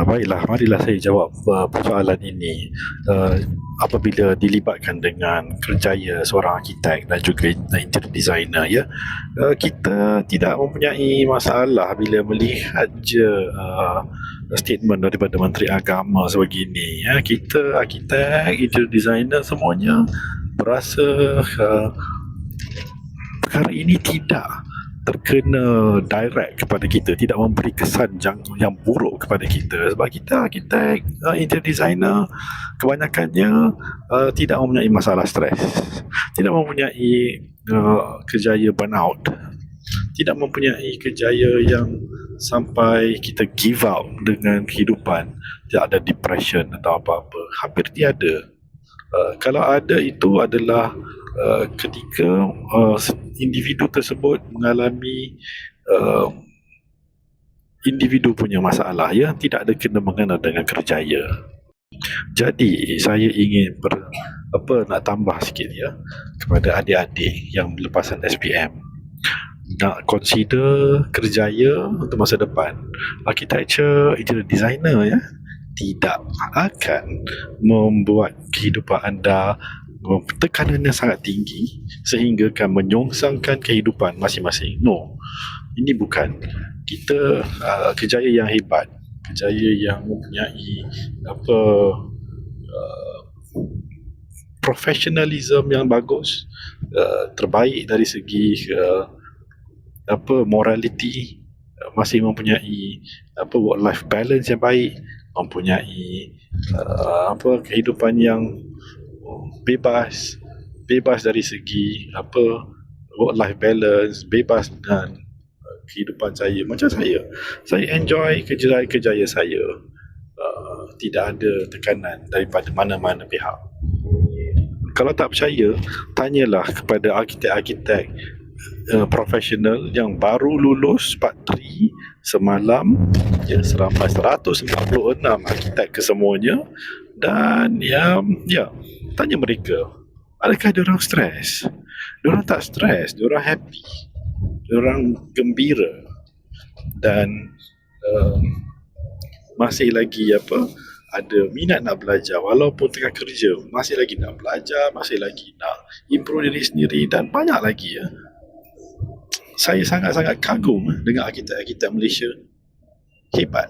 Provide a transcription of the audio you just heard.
Baiklah, marilah saya jawab persoalan ini. Uh, Apabila dilibatkan dengan kerjaya seorang arkitek dan juga interior designer, ya, kita tidak mempunyai masalah bila melihat je statement daripada Menteri Agama sebegini. Ya, kita arkitek, interior designer semuanya berasa perkara ini tidak terkena direct kepada kita, tidak memberi kesan yang buruk kepada kita, sebab kita arkitek, interior designer kebanyakannya tidak mempunyai masalah stres, tidak mempunyai kejaya burnout, tidak mempunyai kejaya yang sampai kita give up dengan kehidupan, tidak ada depression atau apa-apa, hampir tiada. Kalau ada, itu adalah ketika individu tersebut mengalami uh, individu punya masalah yang tidak ada kena mengena dengan kerjaya. Jadi saya ingin nak tambah sikit, ya, kepada adik-adik yang lepasan SPM, nak consider kerjaya untuk masa depan. Architecture, interior designer, ya, tidak akan membuat kehidupan anda tekanan yang sangat tinggi sehingga akan menyongsangkan kehidupan masing-masing. No, ini bukan. Kita kejaya yang hebat, kejaya yang mempunyai uh, professionalism yang bagus, terbaik dari segi morality, masih mempunyai work life balance yang baik, mempunyai kehidupan yang bebas dari segi work life balance, bebas dengan kehidupan saya. Macam saya enjoy kejayaan saya, tidak ada tekanan daripada mana-mana pihak. Kalau tak percaya, tanyalah kepada arkitek-arkitek profesional yang baru lulus Part 3 semalam, ya, seramai 146 arkitek kesemuanya, dan tanya mereka, adakah diorang stres? Diorang tak stres, diorang happy, diorang gembira, dan masih lagi ada minat nak belajar walaupun tengah kerja, masih lagi nak belajar, masih lagi nak improve diri sendiri, dan banyak lagi, ya. Saya sangat-sangat kagum dengan arkitek-arkitek Malaysia. Hebat.